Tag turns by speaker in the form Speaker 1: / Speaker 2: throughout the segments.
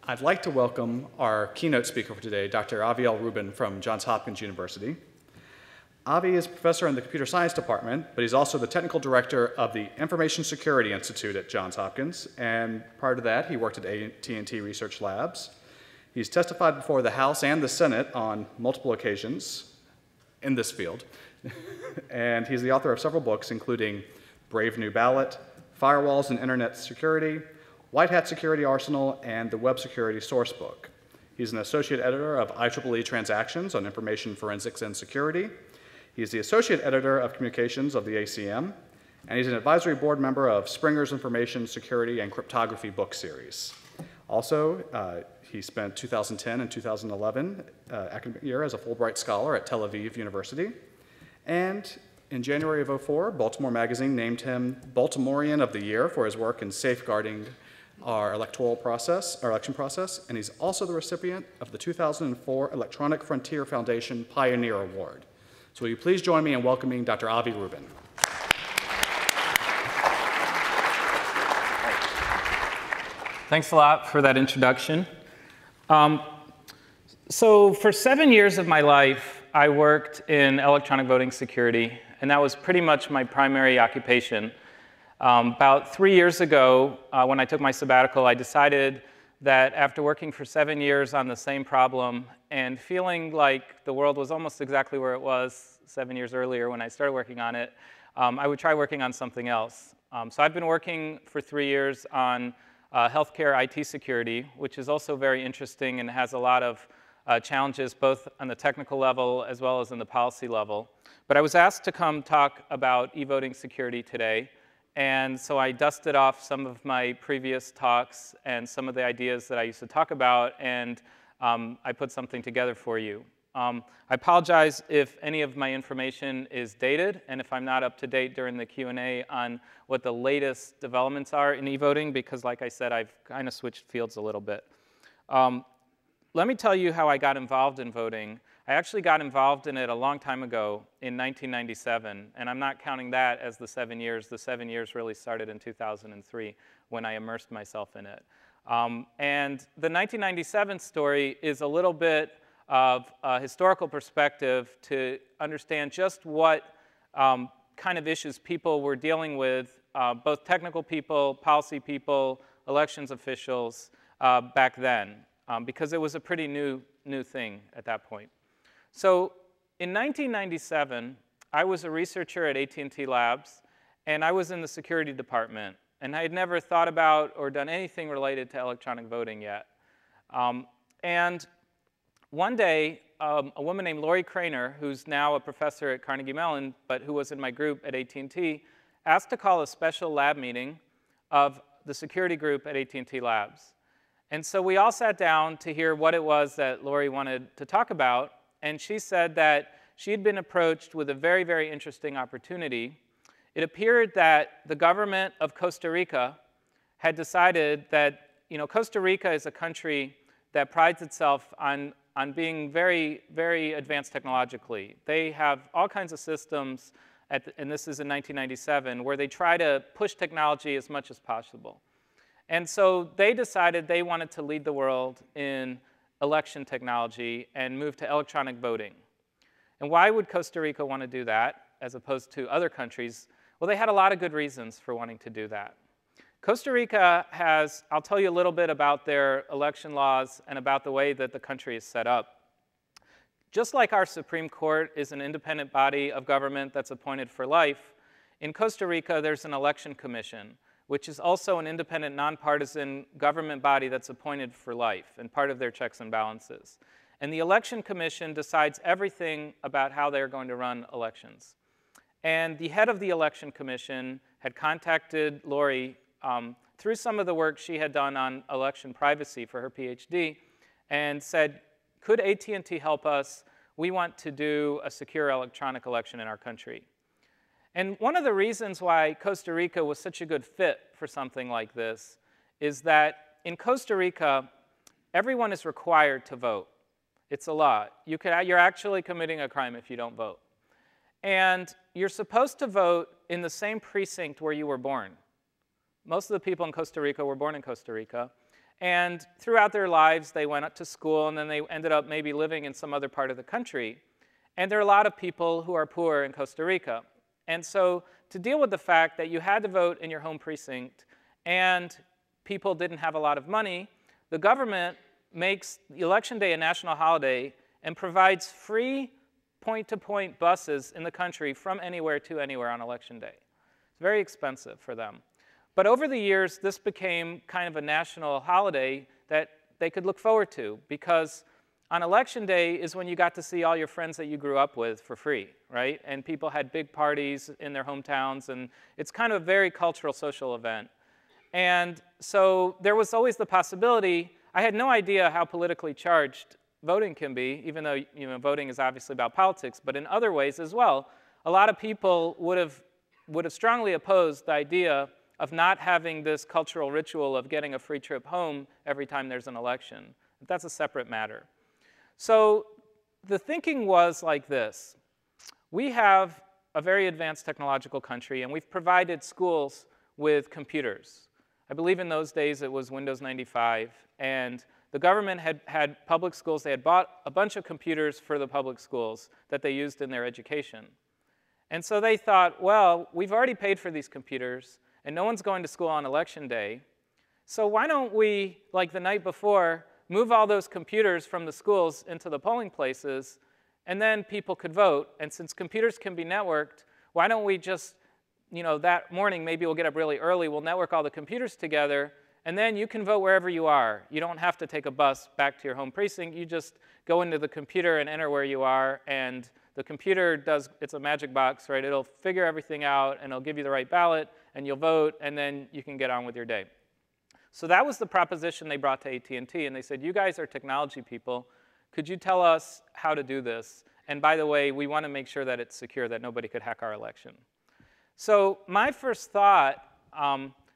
Speaker 1: I'd like to welcome our keynote speaker for today, Dr. Avi Rubin from Johns Hopkins University. Avi is professor in the computer science department, but he's also the technical director of the Information Security Institute at Johns Hopkins, and prior to that, he worked at AT&T Research Labs. He's testified before the House and the Senate on multiple occasions in this field, and he's the author of several books, including Brave New Ballot, Firewalls and Internet Security, White Hat Security Arsenal, and the Web Security Sourcebook. He's an associate editor of IEEE Transactions on Information Forensics and Security. He's the associate editor of Communications of the ACM, and he's an advisory board member of Springer's Information Security and Cryptography book series. Also, he spent 2010 and 2011 academic year as a Fulbright Scholar at Tel Aviv University. And in January of 2004, Baltimore Magazine named him Baltimorean of the Year for his work in safeguarding our electoral process, our election process, and he's also the recipient of the 2004 Electronic Frontier Foundation Pioneer Award. So will you please join me in welcoming Dr. Avi Rubin.
Speaker 2: Thanks a lot for that introduction. So for 7 years of my life, I worked in electronic voting security, and that was pretty much my primary occupation. About 3 years ago, when I took my sabbatical, I decided that after working for 7 years on the same problem and feeling like the world was almost exactly where it was 7 years earlier when I started working on it, I would try working on something else. So I've been working for 3 years on healthcare IT security, which is also very interesting and has a lot of challenges both on the technical level as well as in the policy level. But I was asked to come talk about e-voting security today. And so I dusted off some of my previous talks and some of the ideas that I used to talk about, and I put something together for you. I apologize if any of my information is dated, and if I'm not up to date during the Q&A on what the latest developments are in e-voting, because like I said, I've kind of switched fields a little bit. Let me tell you how I got involved in voting. I actually got involved in it a long time ago in 1997, and I'm not counting that as the 7 years. The 7 years really started in 2003 when I immersed myself in it. And the 1997 story is a little bit of a historical perspective to understand just what kind of issues people were dealing with, both technical people, policy people, elections officials back then, because it was a pretty new thing at that point. So in 1997, I was a researcher at AT&T Labs, and I was in the security department. And I had never thought about or done anything related to electronic voting yet. And one day, a woman named Lori Craner, who's now a professor at Carnegie Mellon, but who was in my group at AT&T, asked to call a special lab meeting of the security group at AT&T Labs. And so we all sat down to hear what it was that Lori wanted to talk about. And she said that she had been approached with a very, very interesting opportunity. It appeared that the government of Costa Rica had decided that, Costa Rica is a country that prides itself on being very, very advanced technologically. They have all kinds of systems, and this is in 1997, where they try to push technology as much as possible. And so they decided they wanted to lead the world in election technology and move to electronic voting. And why would Costa Rica want to do that as opposed to other countries? Well, they had a lot of good reasons for wanting to do that. Costa Rica has, I'll tell you a little bit about their election laws and about the way that the country is set up. Just like our Supreme Court is an independent body of government that's appointed for life, in Costa Rica there's an election commission, which is also an independent, nonpartisan government body that's appointed for life and part of their checks and balances. And the Election Commission decides everything about how they're going to run elections. And the head of the Election Commission had contacted Lori through some of the work she had done on election privacy for her PhD and said, could AT&T help us? We want to do a secure electronic election in our country. And one of the reasons why Costa Rica was such a good fit for something like this is that in Costa Rica, everyone is required to vote. It's a law. You're actually committing a crime if you don't vote. And you're supposed to vote in the same precinct where you were born. Most of the people in Costa Rica were born in Costa Rica. And throughout their lives, they went up to school, and then they ended up maybe living in some other part of the country. And there are a lot of people who are poor in Costa Rica. And so to deal with the fact that you had to vote in your home precinct and people didn't have a lot of money, the government makes Election Day a national holiday and provides free point-to-point buses in the country from anywhere to anywhere on Election Day. It's very expensive for them. But over the years, this became kind of a national holiday that they could look forward to, because on Election Day is when you got to see all your friends that you grew up with for free, right? And people had big parties in their hometowns, and it's kind of a very cultural, social event. And so there was always the possibility. I had no idea how politically charged voting can be, even though voting is obviously about politics, but in other ways as well. A lot of people would have strongly opposed the idea of not having this cultural ritual of getting a free trip home every time there's an election. That's a separate matter. So the thinking was like this. We have a very advanced technological country, and we've provided schools with computers. I believe in those days it was Windows 95, and the government had public schools. They had bought a bunch of computers for the public schools that they used in their education. And so they thought, well, we've already paid for these computers, and no one's going to school on Election Day, so why don't we, like the night before, move all those computers from the schools into the polling places, and then people could vote. And since computers can be networked, why don't we just, that morning, maybe we'll get up really early, we'll network all the computers together, and then you can vote wherever you are. You don't have to take a bus back to your home precinct. You just go into the computer and enter where you are, and the computer it's a magic box, right? It'll figure everything out, and it'll give you the right ballot, and you'll vote, and then you can get on with your day. So that was the proposition they brought to AT&T, and they said, you guys are technology people. Could you tell us how to do this? And by the way, we want to make sure that it's secure, that nobody could hack our election. So my first thought,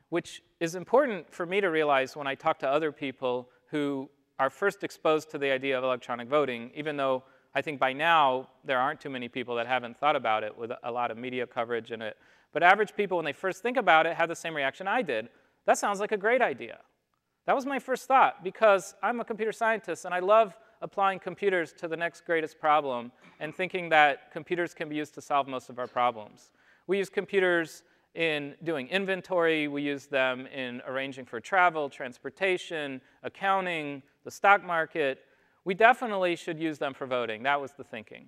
Speaker 2: which is important for me to realize when I talk to other people who are first exposed to the idea of electronic voting, even though I think by now there aren't too many people that haven't thought about it with a lot of media coverage in it. But average people, when they first think about it, have the same reaction I did. That sounds like a great idea. That was my first thought, because I'm a computer scientist, and I love applying computers to the next greatest problem and thinking that computers can be used to solve most of our problems. We use computers in doing inventory. We use them in arranging for travel, transportation, accounting, the stock market. We definitely should use them for voting. That was the thinking.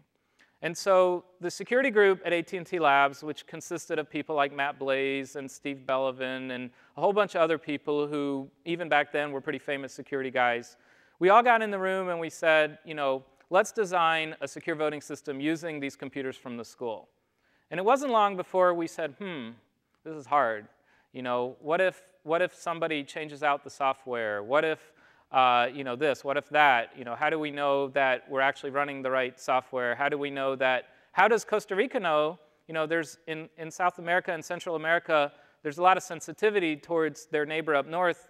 Speaker 2: And so the security group at AT&T Labs, which consisted of people like Matt Blaze and Steve Bellovin and a whole bunch of other people who, even back then, were pretty famous security guys, we all got in the room and we said, let's design a secure voting system using these computers from the school. And it wasn't long before we said, this is hard. What if somebody changes out the software? What if this, what if that? How do we know that we're actually running the right software? How do we know that? How does Costa Rica know? There's in South America and Central America, there's a lot of sensitivity towards their neighbor up north,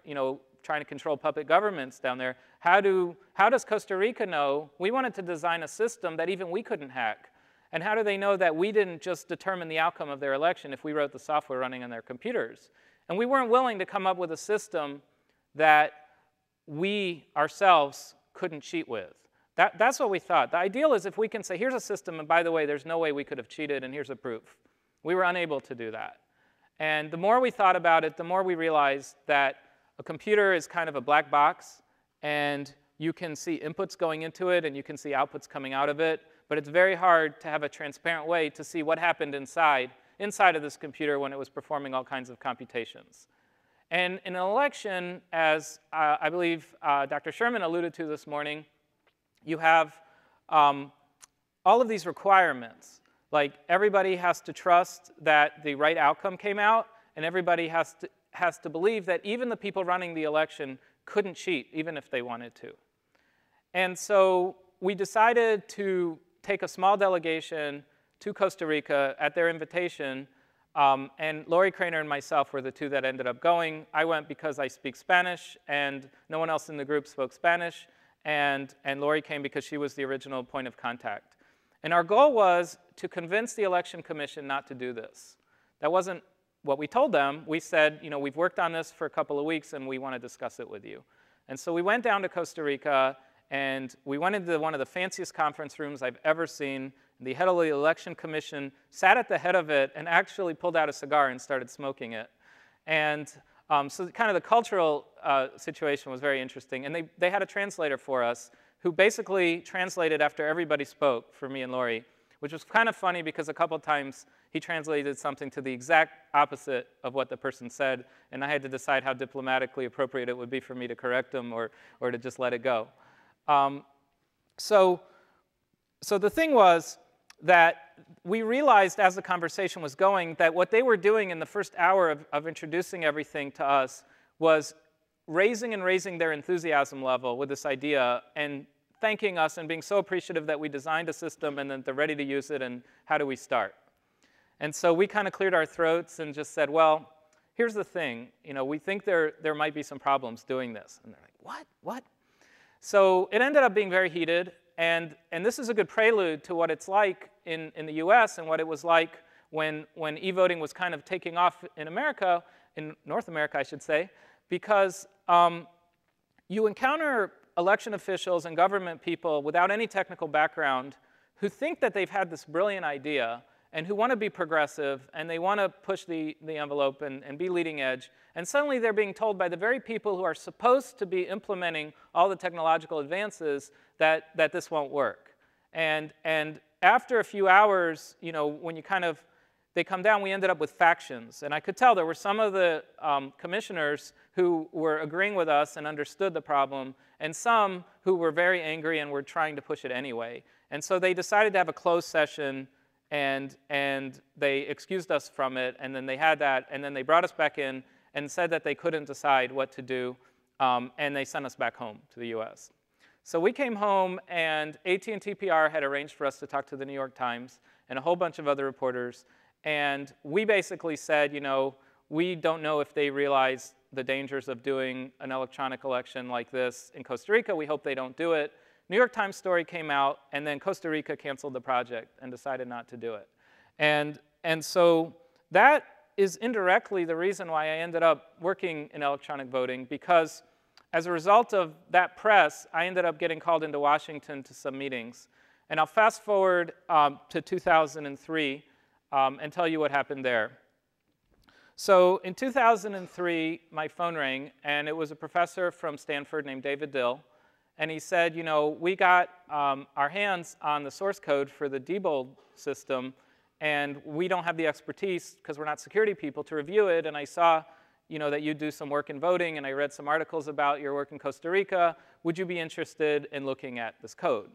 Speaker 2: trying to control puppet governments down there. How does Costa Rica know? We wanted to design a system that even we couldn't hack. And how do they know that we didn't just determine the outcome of their election if we wrote the software running on their computers? And we weren't willing to come up with a system that we ourselves couldn't cheat with. That's what we thought. The ideal is if we can say, here's a system, and by the way, there's no way we could have cheated, and here's a proof. We were unable to do that. And the more we thought about it, the more we realized that a computer is kind of a black box, and you can see inputs going into it, and you can see outputs coming out of it, but it's very hard to have a transparent way to see what happened inside of this computer when it was performing all kinds of computations. And in an election, as I believe Dr. Sherman alluded to this morning, you have all of these requirements. Like everybody has to trust that the right outcome came out, and everybody has to believe that even the people running the election couldn't cheat, even if they wanted to. And so we decided to take a small delegation to Costa Rica at their invitation. And Lori Craner and myself were the two that ended up going. I went because I speak Spanish, and no one else in the group spoke Spanish. And Lori came because she was the original point of contact. And our goal was to convince the Election Commission not to do this. That wasn't what we told them. We said, we've worked on this for a couple of weeks, and we want to discuss it with you. And so we went down to Costa Rica, and we went into one of the fanciest conference rooms I've ever seen. The head of the election commission sat at the head of it and actually pulled out a cigar and started smoking it. And so kind of the cultural situation was very interesting. And they had a translator for us who basically translated after everybody spoke for me and Lori, which was kind of funny because a couple times he translated something to the exact opposite of what the person said, and I had to decide how diplomatically appropriate it would be for me to correct him or to just let it go. So the thing was that we realized as the conversation was going that what they were doing in the first hour of introducing everything to us was raising their enthusiasm level with this idea and thanking us and being so appreciative that we designed a system and that they're ready to use it, and how do we start? And so we kind of cleared our throats and just said, well, here's the thing. We think there might be some problems doing this. And they're like, what? So it ended up being very heated. And this is a good prelude to what it's like in the US and what it was like when e-voting was kind of taking off in America, in North America, I should say, because you encounter election officials and government people without any technical background who think that they've had this brilliant idea and who want to be progressive, and they want to push the envelope and be leading edge. And suddenly they're being told by the very people who are supposed to be implementing all the technological advances that this won't work. And after a few hours, when they come down, we ended up with factions. And I could tell there were some of the commissioners who were agreeing with us and understood the problem, and some who were very angry and were trying to push it anyway. And so they decided to have a closed session, and they excused us from it, and then they had that, and then they brought us back in and said that they couldn't decide what to do, and they sent us back home to the US. So we came home, and AT&T PR had arranged for us to talk to the New York Times and a whole bunch of other reporters, and we basically said, we don't know if they realize the dangers of doing an electronic election like this in Costa Rica. We hope they don't do it. New York Times story came out, and then Costa Rica canceled the project and decided not to do it. And so that is indirectly the reason why I ended up working in electronic voting, because as a result of that press, I ended up getting called into Washington to some meetings. And I'll fast forward to 2003 and tell you what happened there. So in 2003, my phone rang, and it was a professor from Stanford named David Dill. And he said, we got our hands on the source code for the Diebold system, and we don't have the expertise, because we're not security people, to review it. And I saw that you do some work in voting, and I read some articles about your work in Costa Rica. Would you be interested in looking at this code?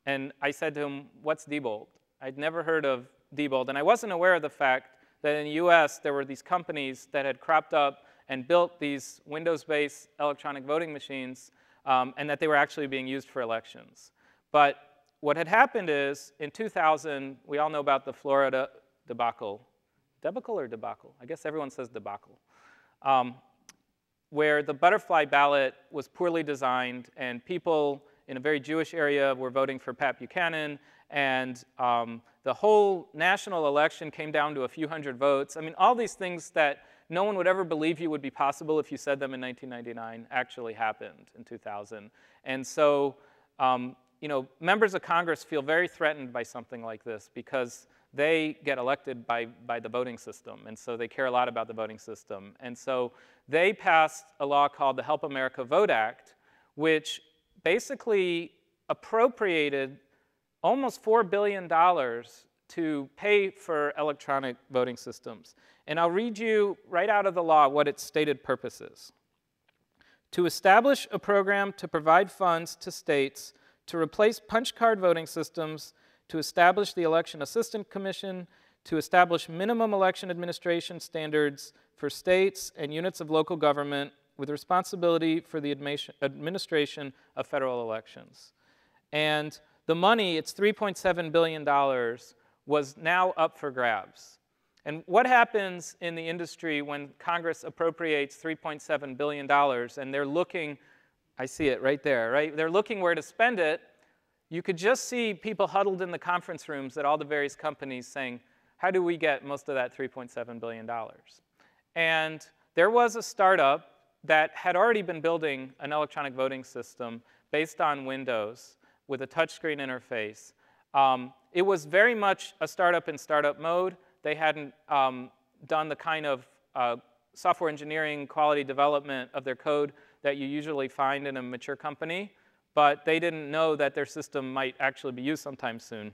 Speaker 2: And I said to him, what's Diebold? I'd never heard of Diebold, and I wasn't aware of the fact that in the US there were these companies that had cropped up and built these Windows-based electronic voting machines, and that they were actually being used for elections. But what had happened is, in 2000, we all know about the Florida debacle. Debacle or debacle? I guess everyone says debacle. Where the butterfly ballot was poorly designed, and people in a very Jewish area were voting for Pat Buchanan, and the whole national election came down to a few hundred votes. I mean, all these things that no one would ever believe you would be possible if you said them in 1999 actually happened in 2000. And so, members of Congress feel very threatened by something like this because they get elected by the voting system, and so they care a lot about the voting system. And so they passed a law called the Help America Vote Act, which basically appropriated almost $4 billion to pay for electronic voting systems. And I'll read you right out of the law what its stated purpose is. To establish a program to provide funds to states to replace punch card voting systems, to establish the Election Assistance Commission, to establish minimum election administration standards for states and units of local government with responsibility for the administration of federal elections. And the money, it's $3.7 billion, was now up for grabs. And what happens in the industry when Congress appropriates $3.7 billion and they're looking, I see it right there, right? They're looking where to spend it. You could just see people huddled in the conference rooms at all the various companies saying, how do we get most of that $3.7 billion? And there was a startup that had already been building an electronic voting system based on Windows with a touchscreen interface. It was very much a startup in startup mode. They hadn't done the kind of software engineering quality development of their code that you usually find in a mature company, but they didn't know that their system might actually be used sometime soon.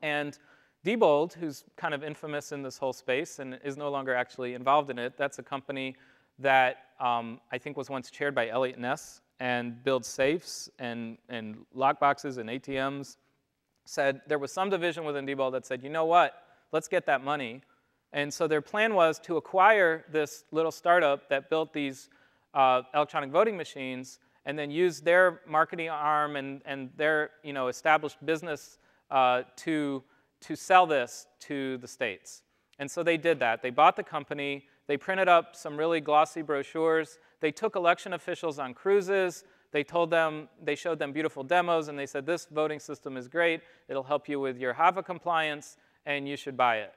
Speaker 2: And Diebold, who's kind of infamous in this whole space and is no longer actually involved in it, that's a company that I think was once chaired by Elliot Ness and builds safes and lockboxes and ATMs, said there was some division within Diebold that said, you know what, let's get that money. And so their plan was to acquire this little startup that built these electronic voting machines and then use their marketing arm and their established business to sell this to the states. And so they did that. They bought the company. They printed up some really glossy brochures. They took election officials on cruises. They showed them beautiful demos, and they said, this voting system is great. It'll help you with your HAVA compliance, and you should buy it.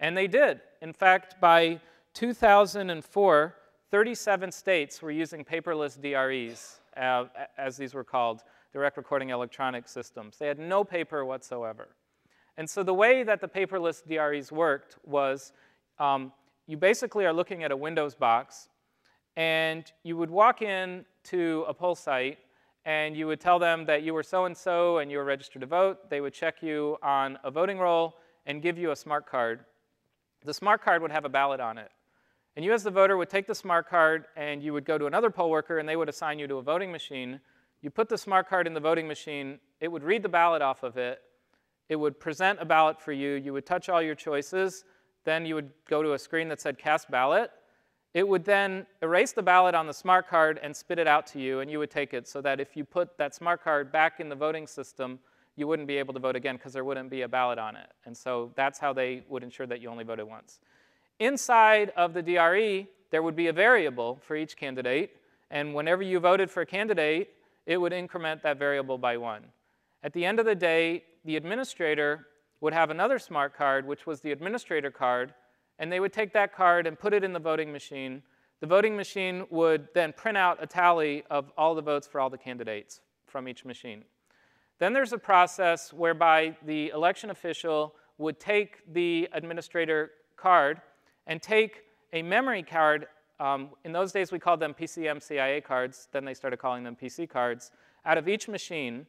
Speaker 2: And they did. In fact, by 2004, 37 states were using paperless DREs, as these were called, direct recording electronic systems. They had no paper whatsoever. And so the way that the paperless DREs worked was you basically are looking at a Windows box, and you would walk in to a poll site, and you would tell them that you were so-and-so and you were registered to vote. They would check you on a voting roll and give you a smart card. The smart card would have a ballot on it. And you as the voter would take the smart card, and you would go to another poll worker, and they would assign you to a voting machine. You put the smart card in the voting machine. It would read the ballot off of it. It would present a ballot for you. You would touch all your choices. Then you would go to a screen that said cast ballot. It would then erase the ballot on the smart card and spit it out to you, and you would take it so that if you put that smart card back in the voting system, you wouldn't be able to vote again because there wouldn't be a ballot on it. And so that's how they would ensure that you only voted once. Inside of the DRE, there would be a variable for each candidate, and whenever you voted for a candidate, it would increment that variable by 1. At the end of the day, the administrator would have another smart card, which was the administrator card, and they would take that card and put it in the voting machine. The voting machine would then print out a tally of all the votes for all the candidates from each machine. Then there's a process whereby the election official would take the administrator card and take a memory card. In those days, we called them PCM-CIA cards. Then they started calling them PC cards, out of each machine.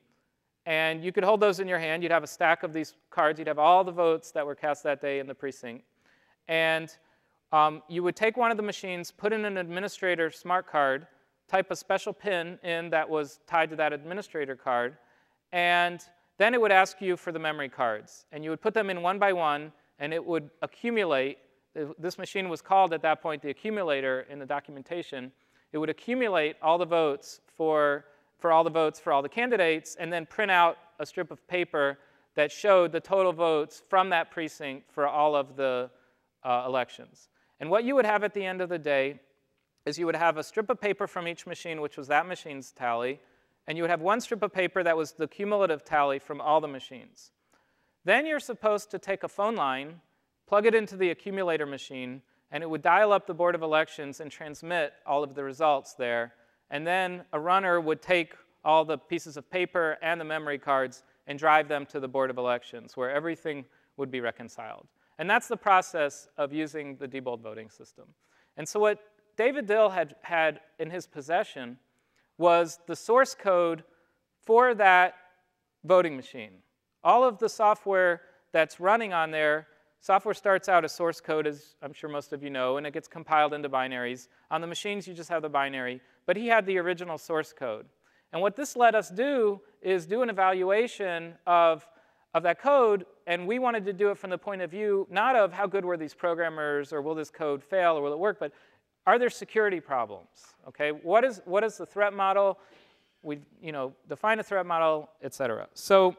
Speaker 2: And you could hold those in your hand. You'd have a stack of these cards. You'd have all the votes that were cast that day in the precinct. And you would take one of the machines, put in an administrator smart card, type a special PIN in that was tied to that administrator card, and then it would ask you for the memory cards. And you would put them in one by one, and it would accumulate. This machine was called at that point the accumulator in the documentation. It would accumulate all the votes for all the votes for all the candidates, and then print out a strip of paper that showed the total votes from that precinct for all of the elections. And what you would have at the end of the day is you would have a strip of paper from each machine, which was that machine's tally, and you would have one strip of paper that was the cumulative tally from all the machines. Then you're supposed to take a phone line, plug it into the accumulator machine, and it would dial up the Board of Elections and transmit all of the results there. And then a runner would take all the pieces of paper and the memory cards and drive them to the Board of Elections, where everything would be reconciled. And that's the process of using the Diebold voting system. And so what David Dill had in his possession was the source code for that voting machine. All of the software that's running on there, software starts out as source code, as I'm sure most of you know, and it gets compiled into binaries. On the machines, you just have the binary. But he had the original source code. And what this let us do is do an evaluation of that code, and we wanted to do it from the point of view not of how good were these programmers, or will this code fail, or will it work, but are there security problems? Okay, what is the threat model? We define a threat model, et cetera. So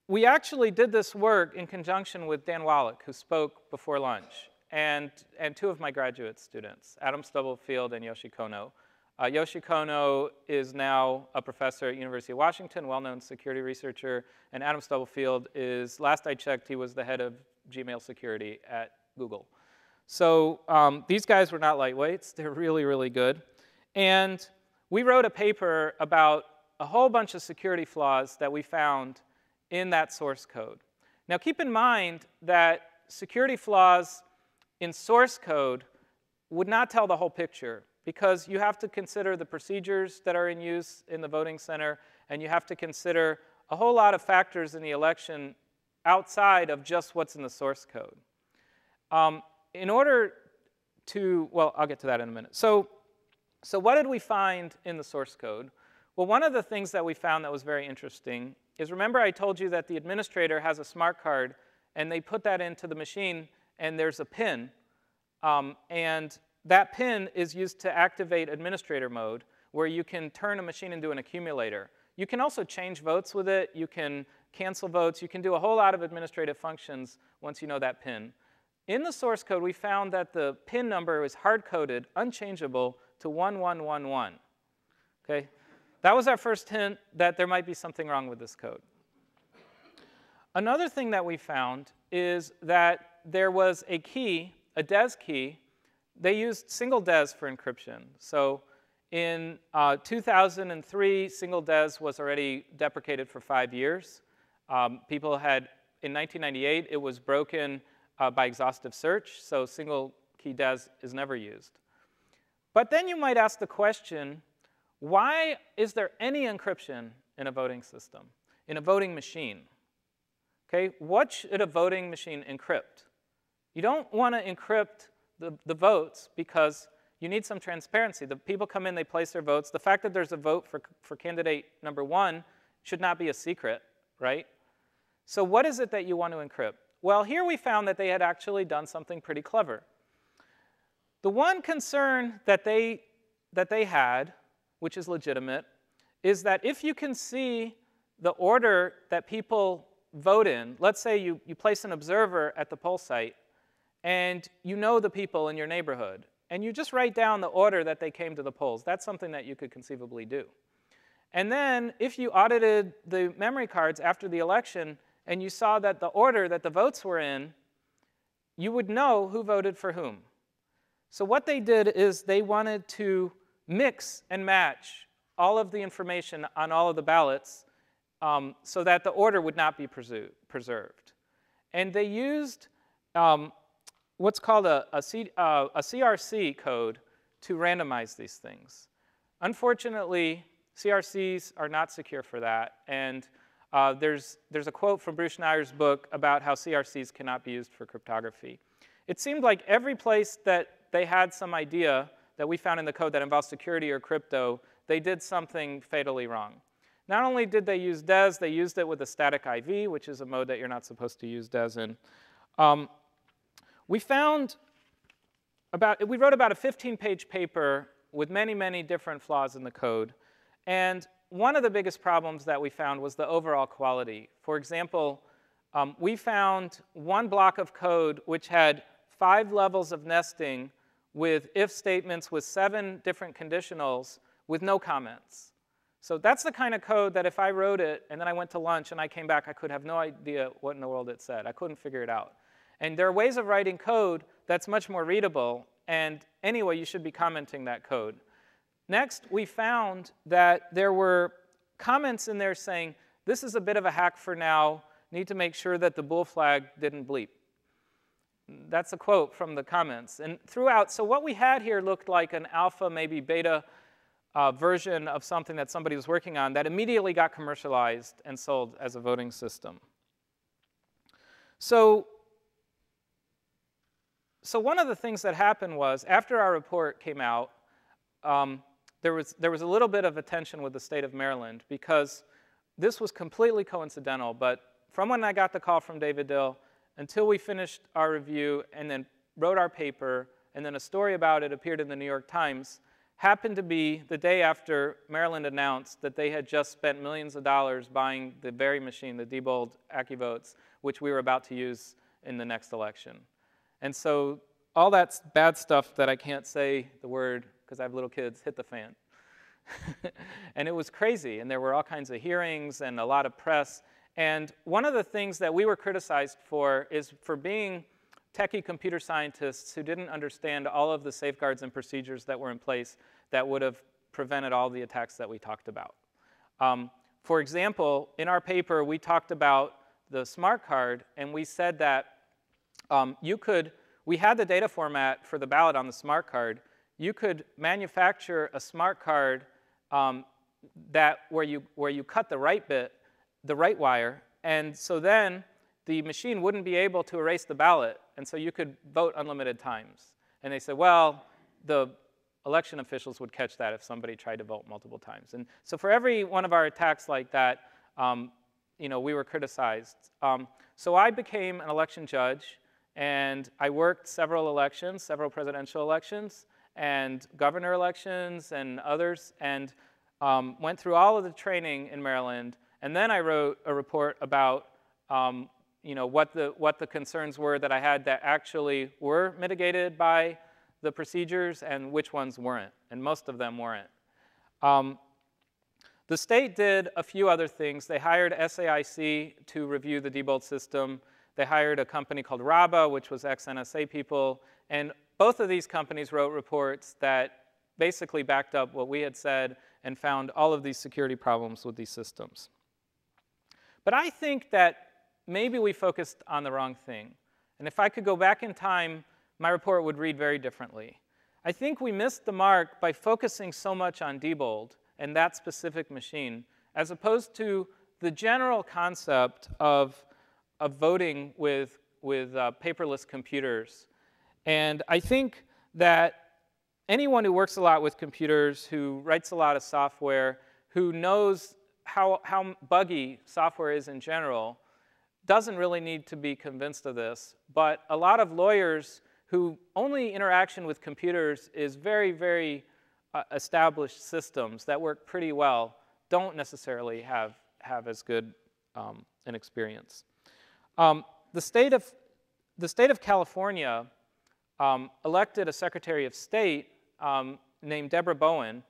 Speaker 2: we actually did this work in conjunction with Dan Wallach, who spoke before lunch, and two of my graduate students, Adam Stubblefield and Yoshi Kono. Yoshi Kono is now a professor at University of Washington, well-known security researcher, and Adam Stubblefield is, last I checked, he was the head of Gmail security at Google. So these guys were not lightweights. They're really, really good. And we wrote a paper about a whole bunch of security flaws that we found in that source code. Now, keep in mind that security flaws in source code would not tell the whole picture, because you have to consider the procedures that are in use in the voting center, and you have to consider a whole lot of factors in the election outside of just what's in the source code. In order to, well, I'll get to that in a minute. So what did we find in the source code? Well, one of the things that we found that was very interesting is, remember I told you that the administrator has a smart card, and they put that into the machine, and there's a pin. And that pin is used to activate administrator mode, where you can turn a machine into an accumulator. You can also change votes with it. You can cancel votes. You can do a whole lot of administrative functions once you know that pin. In the source code, we found that the pin number is hard-coded, unchangeable, to 1111. Okay? That was our first hint that there might be something wrong with this code. Another thing that we found is that there was a key, a DES key. They used single DES for encryption. So in 2003, single DES was already deprecated for 5 years. People had, in 1998, it was broken by exhaustive search, so single key DES is never used. But then you might ask the question, why is there any encryption in a voting system, in a voting machine? Okay, what should a voting machine encrypt? You don't want to encrypt the votes because you need some transparency. The people come in, they place their votes. The fact that there's a vote for candidate number 1 should not be a secret, right? So what is it that you want to encrypt? Well, here we found that they had actually done something pretty clever. The one concern that they had, which is legitimate, is that if you can see the order that people vote in, let's say you place an observer at the poll site, and you know the people in your neighborhood, and you just write down the order that they came to the polls. That's something that you could conceivably do. And then if you audited the memory cards after the election, and you saw that the order that the votes were in, you would know who voted for whom. So what they did is they wanted to mix and match all of the information on all of the ballots so that the order would not be preserved. And they used what's called a CRC code to randomize these things. Unfortunately, CRCs are not secure for that. And there's a quote from Bruce Schneier's book about how CRCs cannot be used for cryptography. It seemed like every place that they had some idea that we found in the code that involves security or crypto, they did something fatally wrong. Not only did they use DES, they used it with a static IV, which is a mode that you're not supposed to use DES in. We wrote about a 15-page paper with many, many different flaws in the code. And one of the biggest problems that we found was the overall quality. For example, we found one block of code which had 5 levels of nesting with if statements with 7 different conditionals with no comments. So that's the kind of code that if I wrote it and then I went to lunch and I came back, I could have no idea what in the world it said. I couldn't figure it out. And there are ways of writing code that's much more readable. And anyway, you should be commenting that code. Next, we found that there were comments in there saying, this is a bit of a hack for now. Need to make sure that the bool flag didn't bleep. That's a quote from the comments. And throughout, so what we had here looked like an alpha, maybe beta version of something that somebody was working on that immediately got commercialized and sold as a voting system. So one of the things that happened was, after our report came out, there was a little bit of a tension with the state of Maryland, because this was completely coincidental. But from when I got the call from David Dill until we finished our review and then wrote our paper, and then a story about it appeared in the New York Times, happened to be the day after Maryland announced that they had just spent millions of dollars buying the very machine, the Diebold AccuVotes, which we were about to use in the next election. And so all that bad stuff that I can't say the word because I have little kids hit the fan. And it was crazy, and there were all kinds of hearings and a lot of press. And one of the things that we were criticized for is for being techie computer scientists who didn't understand all of the safeguards and procedures that were in place that would have prevented all the attacks that we talked about. For example, in our paper, we talked about the smart card, and we said that we had the data format for the ballot on the smart card. You could manufacture a smart card where you cut the right wire, and so then the machine wouldn't be able to erase the ballot, and so you could vote unlimited times. And they said, well, the election officials would catch that if somebody tried to vote multiple times. And so for every one of our attacks like that, we were criticized. So I became an election judge, and I worked several elections, several presidential elections, and governor elections, and others, and went through all of the training in Maryland. And then I wrote a report about what the concerns were that I had that actually were mitigated by the procedures and which ones weren't, and most of them weren't. The state did a few other things. They hired SAIC to review the Diebold system. They hired a company called RABA, which was ex-NSA people, and both of these companies wrote reports that basically backed up what we had said and found all of these security problems with these systems. But I think that maybe we focused on the wrong thing. And if I could go back in time, my report would read very differently. I think we missed the mark by focusing so much on Diebold and that specific machine, as opposed to the general concept of voting with paperless computers. And I think that anyone who works a lot with computers, who writes a lot of software, who knows how buggy software is in general, doesn't really need to be convinced of this. But a lot of lawyers whose only interaction with computers is very, very established systems that work pretty well don't necessarily have as good an experience. The state of California elected a Secretary of State named Deborah Bowen,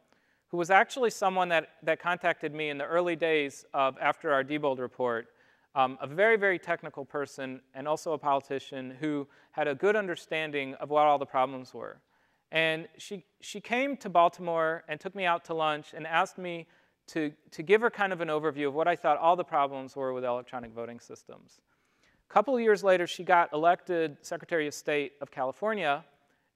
Speaker 2: who was actually someone that contacted me in the early days after our Diebold report, a very, very technical person and also a politician who had a good understanding of what all the problems were. And she came to Baltimore and took me out to lunch and asked me to give her kind of an overview of what I thought all the problems were with electronic voting systems. A couple of years later, she got elected Secretary of State of California,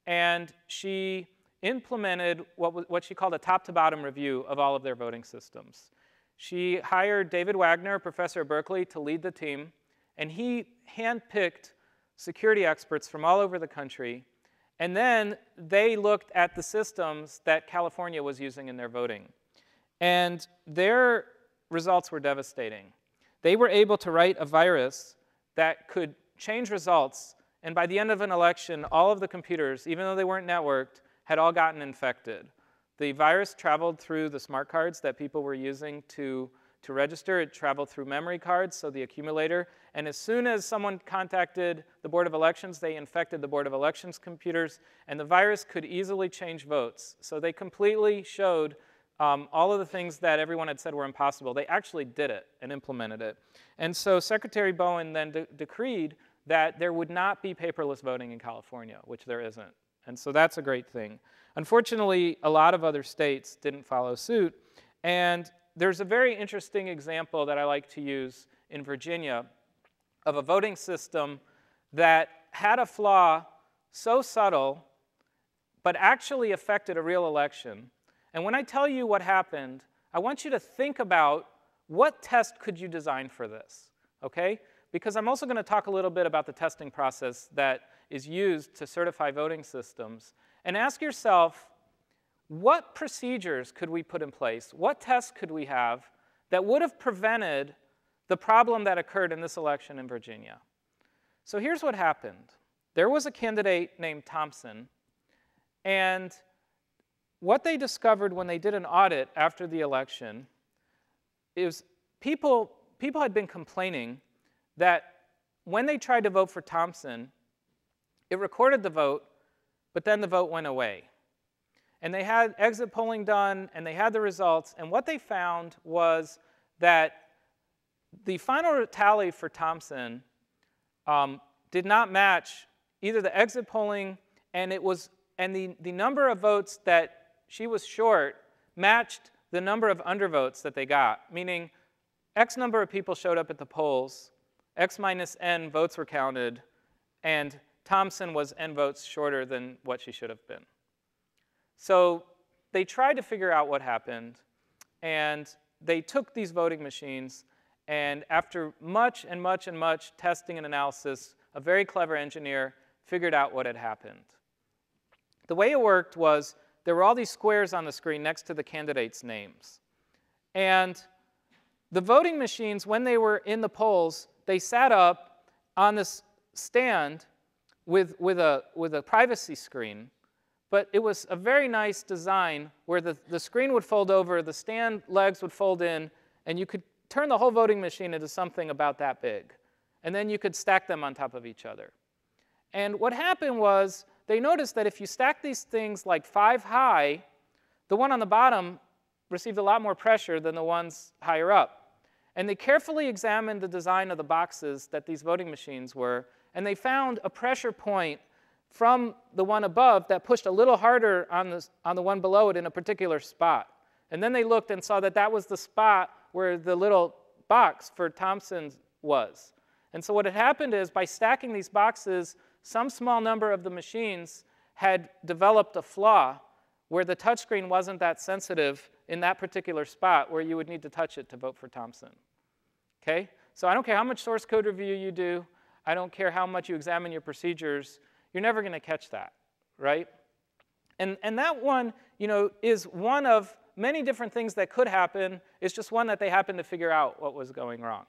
Speaker 2: and she implemented what she called a top-to-bottom review of all of their voting systems. She hired David Wagner, a professor at Berkeley, to lead the team, and he handpicked security experts from all over the country, and then they looked at the systems that California was using in their voting. And their results were devastating. They were able to write a virus that could change results, and by the end of an election, all of the computers, even though they weren't networked, had all gotten infected. The virus traveled through the smart cards that people were using to register. It traveled through memory cards, so the accumulator. And as soon as someone contacted the Board of Elections, they infected the Board of Elections computers, and the virus could easily change votes. So they completely showed all of the things that everyone had said were impossible. They actually did it and implemented it. And so Secretary Bowen then decreed that there would not be paperless voting in California, which there isn't. And so that's a great thing. Unfortunately, a lot of other states didn't follow suit. And there's a very interesting example that I like to use in Virginia of a voting system that had a flaw so subtle, but actually affected a real election. And when I tell you what happened, I want you to think about what test could you design for this, okay? Because I'm also going to talk a little bit about the testing process that is used to certify voting systems. And ask yourself, what procedures could we put in place? What tests could we have that would have prevented the problem that occurred in this election in Virginia? So here's what happened. There was a candidate named Thompson, and what they discovered when they did an audit after the election is people had been complaining that when they tried to vote for Thompson, it recorded the vote, but then the vote went away. And they had exit polling done, and they had the results, and what they found was that the final tally for Thompson did not match either the exit polling, and the number of votes that she was short matched the number of undervotes that they got, meaning X number of people showed up at the polls, X minus N votes were counted, and Thompson was N votes shorter than what she should have been. So they tried to figure out what happened, and they took these voting machines, and after much and much and much testing and analysis, a very clever engineer figured out what had happened. The way it worked was there were all these squares on the screen next to the candidates' names. And the voting machines, when they were in the polls, they sat up on this stand with a privacy screen. But it was a very nice design where the screen would fold over, the stand legs would fold in, and you could turn the whole voting machine into something about that big. And then you could stack them on top of each other. And what happened was they noticed that if you stack these things like 5 high, the one on the bottom received a lot more pressure than the ones higher up. And they carefully examined the design of the boxes that these voting machines were, and they found a pressure point from the one above that pushed a little harder on the one below it in a particular spot. And then they looked and saw that that was the spot where the little box for Thompson was. And so what had happened is by stacking these boxes, some small number of the machines had developed a flaw where the touchscreen wasn't that sensitive in that particular spot where you would need to touch it to vote for Thompson. Okay? So I don't care how much source code review you do. I don't care how much you examine your procedures. You're never going to catch that, right? And that one, is one of many different things that could happen. It's just one that they happened to figure out what was going wrong.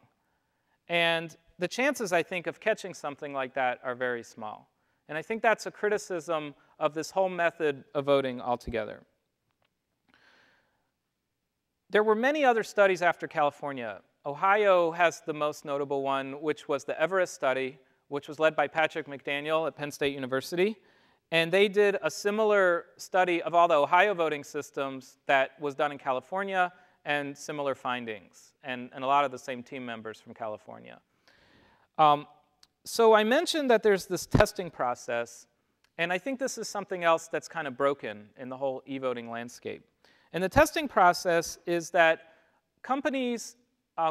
Speaker 2: And the chances, I think, of catching something like that are very small. And I think that's a criticism of this whole method of voting altogether. There were many other studies after California. Ohio has the most notable one, which was the Everest Study, which was led by Patrick McDaniel at Penn State University. And they did a similar study of all the Ohio voting systems that was done in California and similar findings, and a lot of the same team members from California. So I mentioned that there's this testing process, and I think this is something else that's kind of broken in the whole e-voting landscape. And the testing process is that companies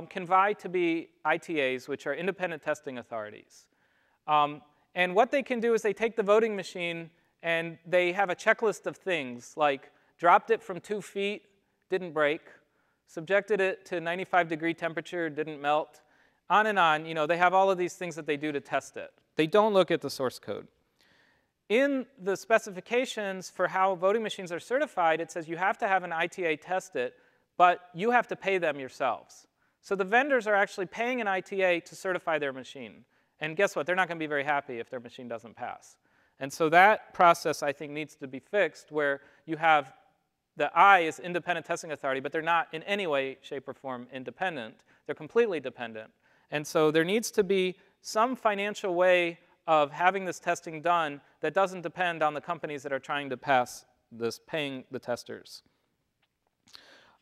Speaker 2: can vie to be ITAs, which are independent testing authorities. And what they can do is they take the voting machine and they have a checklist of things, like dropped it from 2 feet, didn't break, subjected it to 95-degree temperature, didn't melt, on and on. They have all of these things that they do to test it. They don't look at the source code. In the specifications for how voting machines are certified, it says you have to have an ITA test it, but you have to pay them yourselves. So the vendors are actually paying an ITA to certify their machine. And guess what? They're not going to be very happy if their machine doesn't pass. And so that process, I think, needs to be fixed, where you have the I is independent testing authority, but they're not in any way, shape, or form independent. They're completely dependent. And so there needs to be some financial way of having this testing done that doesn't depend on the companies that are trying to pass this, paying the testers.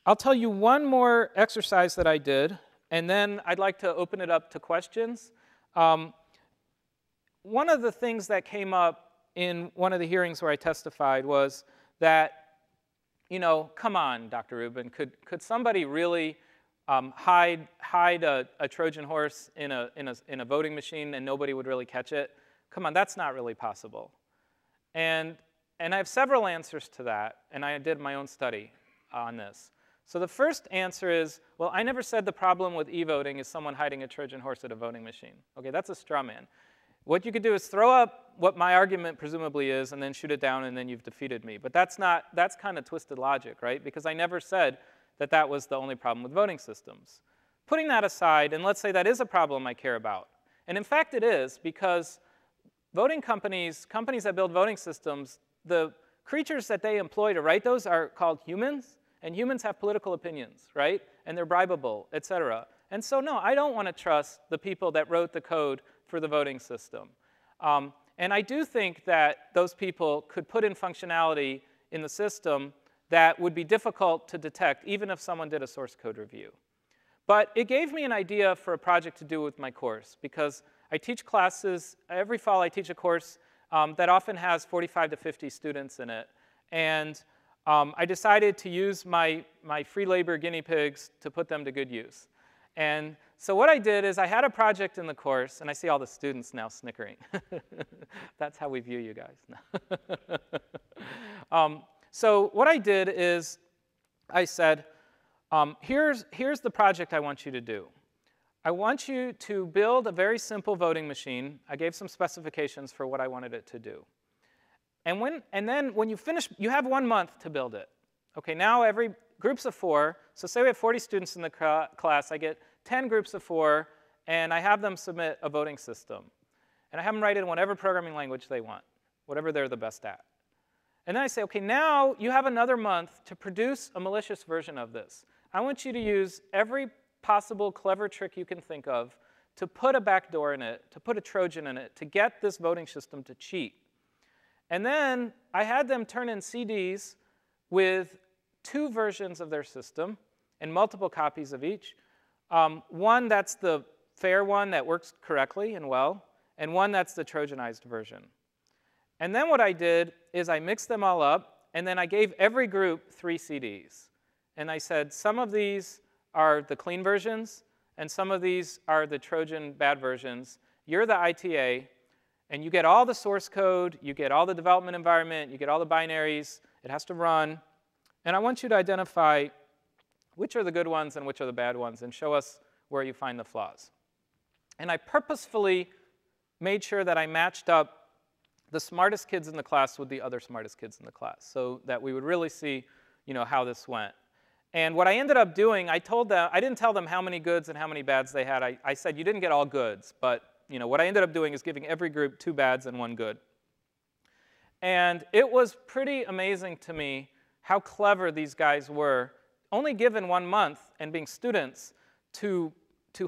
Speaker 2: I'll tell you one more exercise that I did, and then I'd like to open it up to questions. One of the things that came up in one of the hearings where I testified was that, come on, Dr. Rubin, could somebody really hide a Trojan horse in a voting machine and nobody would really catch it? Come on, that's not really possible. And I have several answers to that, and I did my own study on this. So the first answer is, well, I never said the problem with e-voting is someone hiding a Trojan horse at a voting machine. Okay, that's a straw man. What you could do is throw up what my argument presumably is and then shoot it down and then you've defeated me. But that's kind of twisted logic, right? Because I never said that that was the only problem with voting systems. Putting that aside, and let's say that is a problem I care about. And in fact it is, because voting companies that build voting systems, the creatures that they employ to write those are called humans, and humans have political opinions, right? And they're bribable, et cetera. And so no, I don't want to trust the people that wrote the code for the voting system. And I do think that those people could put in functionality in the system that would be difficult to detect, even if someone did a source code review. But it gave me an idea for a project to do with my course, because I teach classes. Every fall I teach a course that often has 45 to 50 students in it. And I decided to use my free labor guinea pigs to put them to good use. And so what I did is I had a project in the course, and I see all the students now snickering. That's how we view you guys. So what I did is I said, here's the project I want you to do. I want you to build a very simple voting machine. I gave some specifications for what I wanted it to do. And then when you finish, you have 1 month to build it. Okay, now every groups of 4. So say we have 40 students in the class. I get 10 groups of 4, and I have them submit a voting system. And I have them write it in whatever programming language they want, whatever they're the best at. And then I say, OK, now you have another month to produce a malicious version of this. I want you to use every possible clever trick you can think of to put a backdoor in it, to put a Trojan in it, to get this voting system to cheat. And then I had them turn in CDs with 2 versions of their system and multiple copies of each. One that's the fair one that works correctly and well, and one that's the Trojanized version. And then what I did is I mixed them all up, and then I gave every group 3 CDs. And I said, some of these are the clean versions, and some of these are the Trojan bad versions. You're the ITA, and you get all the source code, you get all the development environment, you get all the binaries. It has to run. And I want you to identify which are the good ones and which are the bad ones, and show us where you find the flaws. And I purposefully made sure that I matched up the smartest kids in the class with the other smartest kids in the class, so that we would really see, how this went. And what I ended up doing, I didn't tell them how many goods and how many bads they had. I said, you didn't get all goods, but what I ended up doing is giving every group 2 bads and 1 good. And it was pretty amazing to me how clever these guys were, only given 1 month and being students, to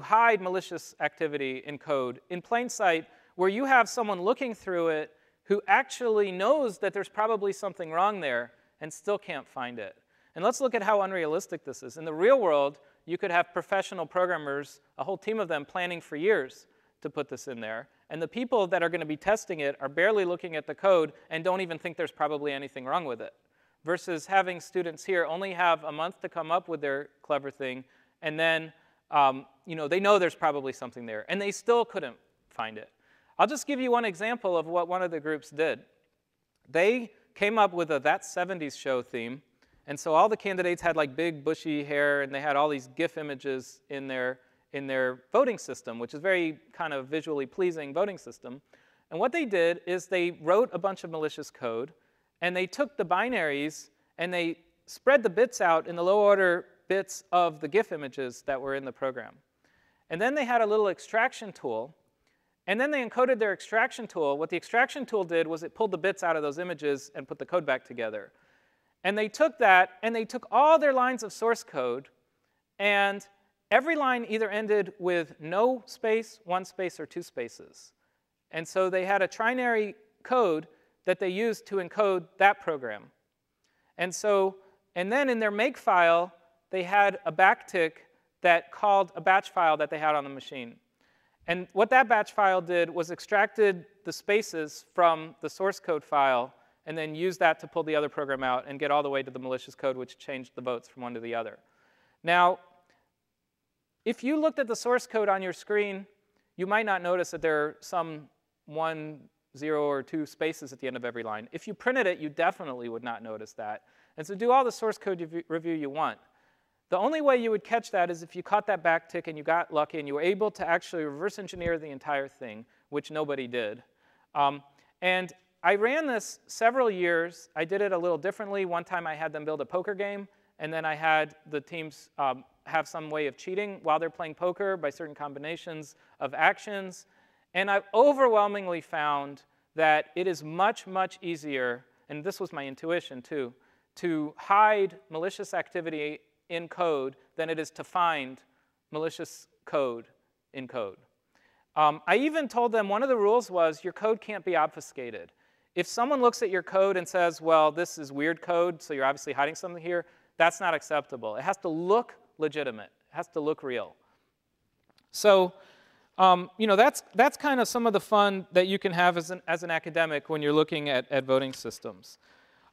Speaker 2: hide malicious activity in code in plain sight, where you have someone looking through it who actually knows that there's probably something wrong there and still can't find it. And let's look at how unrealistic this is. In the real world, you could have professional programmers, a whole team of them, planning for years to put this in there. And the people that are going to be testing it are barely looking at the code and don't even think there's probably anything wrong with it. Versus having students here only have a month to come up with their clever thing, and then they know there's probably something there, and they still couldn't find it. I'll just give you one example of what one of the groups did. They came up with a That 70s Show theme, and so all the candidates had like big bushy hair, and they had all these GIF images in their voting system, which is very kind of visually pleasing voting system. And what they did is they wrote a bunch of malicious code, and they took the binaries and they spread the bits out in the low order bits of the GIF images that were in the program. And then they had a little extraction tool, and then they encoded their extraction tool. What the extraction tool did was it pulled the bits out of those images and put the code back together. And they took that, and they took all their lines of source code, and every line either ended with no space, 1 space, or 2 spaces. And so they had a trinary code that they used to encode that program. And then in their make file, they had a backtick that called a batch file that they had on the machine. And what that batch file did was extracted the spaces from the source code file and then used that to pull the other program out and get all the way to the malicious code, which changed the votes from one to the other. Now, if you looked at the source code on your screen, you might not notice that there are some 1, 0, or 2 spaces at the end of every line. If you printed it, you definitely would not notice that. And so do all the source code review you want. The only way you would catch that is if you caught that backtick and you got lucky and you were able to actually reverse engineer the entire thing, which nobody did. And I ran this several years. I did it a little differently. One time I had them build a poker game, and then I had the teams have some way of cheating while they're playing poker by certain combinations of actions. And I've overwhelmingly found that it is much, much easier, and this was my intuition too, to hide malicious activity in code than it is to find malicious code in code. I even told them one of the rules was your code can't be obfuscated. If someone looks at your code and says, well, this is weird code, so you're obviously hiding something here, that's not acceptable. It has to look legitimate. It has to look real. So That's kind of some of the fun that you can have as an academic when you're looking at voting systems.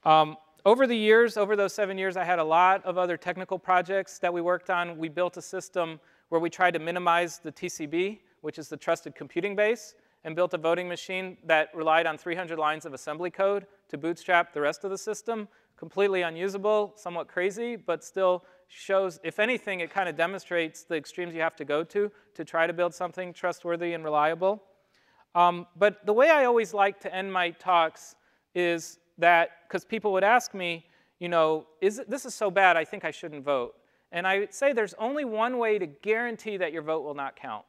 Speaker 2: Over the years, over those 7 years, I had a lot of other technical projects that we worked on. We built a system where we tried to minimize the TCB, which is the trusted computing base, and built a voting machine that relied on 300 lines of assembly code to bootstrap the rest of the system. Completely unusable, somewhat crazy, but still shows, if anything, it kind of demonstrates the extremes you have to go to try to build something trustworthy and reliable. But the way I always like to end my talks is that, because people would ask me, this is so bad, I think I shouldn't vote. And I would say there's only one way to guarantee that your vote will not count,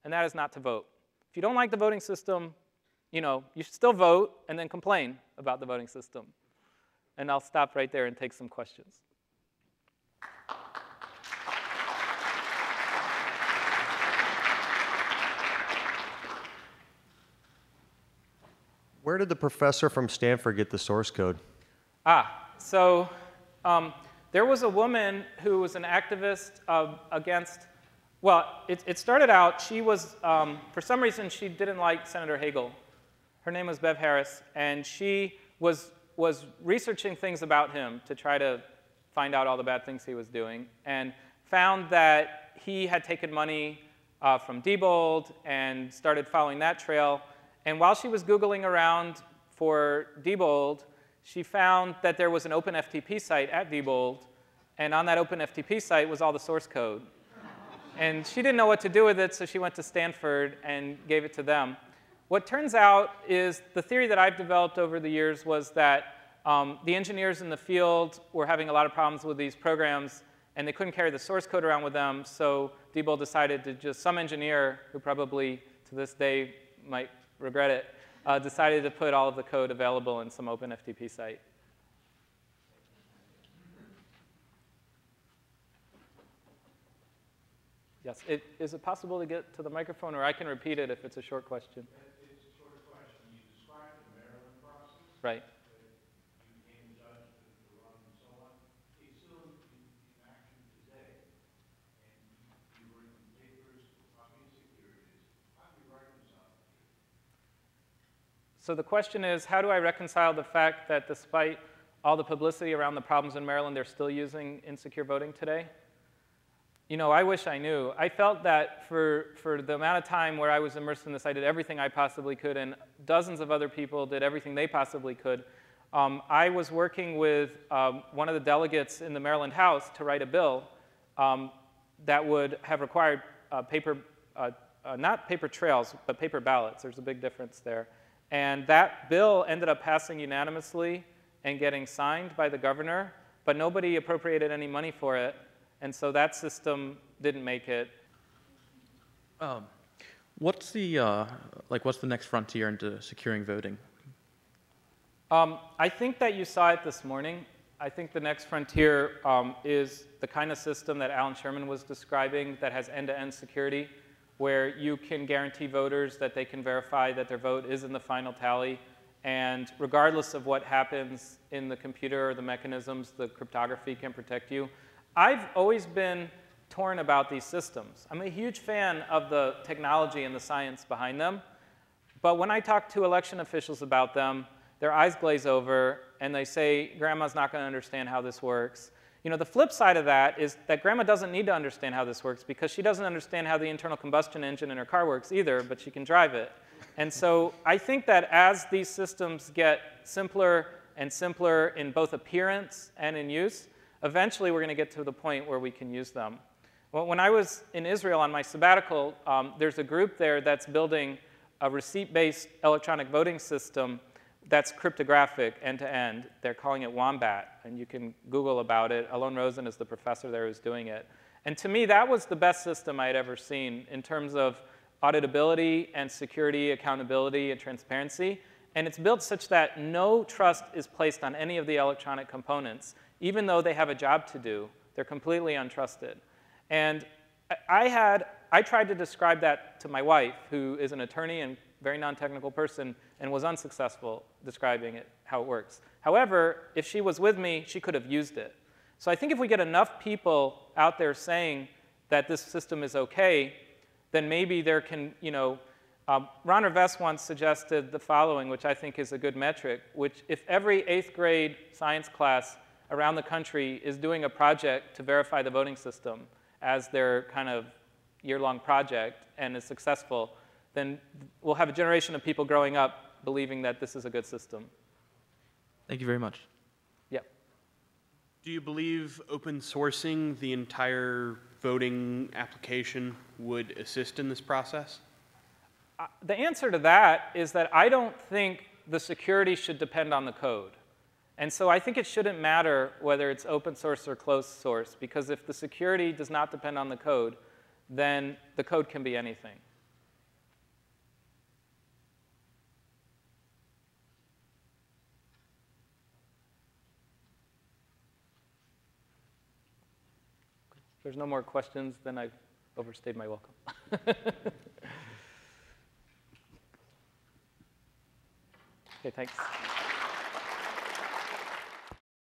Speaker 2: and that is not to vote. If you don't like the voting system, you should still vote and then complain about the voting system. And I'll stop right there and take some questions.
Speaker 3: Where did the professor from Stanford get the source code?
Speaker 2: So there was a woman who was an activist against, well, it started out, she was, for some reason, she didn't like Senator Hagel. Her name was Bev Harris, and she was researching things about him to try to find out all the bad things he was doing, and found that he had taken money from Diebold and started following that trail. And while she was Googling around for Diebold, she found that there was an OpenFTP site at Diebold, and on that OpenFTP site was all the source code. And she didn't know what to do with it, so she went to Stanford and gave it to them. What turns out is the theory that I've developed over the years was that the engineers in the field were having a lot of problems with these programs, and they couldn't carry the source code around with them, so Diebold decided to just, some engineer who probably to this day might regret it, decided to put all of the code available in some OpenFTP site. Yes, is it possible to get to the microphone, or I can repeat it if it's a short question?
Speaker 4: It's a short question. You described the Maryland process.
Speaker 2: Right.
Speaker 4: You became a judge to run and so on. It's still in action today, and you were in papers talking securities. How do you reconcile the two?
Speaker 2: So the question is, how do I reconcile the fact that despite all the publicity around the problems in Maryland, they're still using insecure voting today? I wish I knew. I felt that for the amount of time where I was immersed in this, I did everything I possibly could, and dozens of other people did everything they possibly could. I was working with one of the delegates in the Maryland House to write a bill that would have required not paper trails, but paper ballots. There's a big difference there. And that bill ended up passing unanimously and getting signed by the governor, but nobody appropriated any money for it. And so that system didn't make it.
Speaker 5: What's the next frontier into securing voting?
Speaker 2: I think that you saw it this morning. I think the next frontier is the kind of system that Alan Sherman was describing that has end-to-end security, where you can guarantee voters that they can verify that their vote is in the final tally. And regardless of what happens in the computer or the mechanisms, the cryptography can protect you. I've always been torn about these systems. I'm a huge fan of the technology and the science behind them. But when I talk to election officials about them, their eyes glaze over, and they say, Grandma's not going to understand how this works. The flip side of that is that Grandma doesn't need to understand how this works because she doesn't understand how the internal combustion engine in her car works either, but she can drive it. And so I think that as these systems get simpler and simpler in both appearance and in use, eventually we're going to get to the point where we can use them. Well, when I was in Israel on my sabbatical, there's a group there that's building a receipt-based electronic voting system that's cryptographic end-to-end. They're calling it Wombat, and you can Google about it. Alon Rosen is the professor there who's doing it. And to me, that was the best system I had ever seen in terms of auditability and security, accountability, and transparency. And it's built such that no trust is placed on any of the electronic components. Even though they have a job to do, they're completely untrusted. And I tried to describe that to my wife, who is an attorney and very non-technical person, and was unsuccessful describing it, how it works. However, if she was with me, she could have used it. So I think if we get enough people out there saying that this system is okay, then maybe there can, Ron Rivest once suggested the following, which I think is a good metric, which if every 8th grade science class around the country is doing a project to verify the voting system as their kind of year-long project and is successful, then we'll have a generation of people growing up believing that this is a good system.
Speaker 5: Thank you very much.
Speaker 2: Yep.
Speaker 6: Do you believe open sourcing the entire voting application would assist in this process?
Speaker 2: The answer to that is that I don't think the security should depend on the code. And so I think it shouldn't matter whether it's open source or closed source, because if the security does not depend on the code, then the code can be anything. If there's no more questions, then I've overstayed my welcome. Okay, thanks.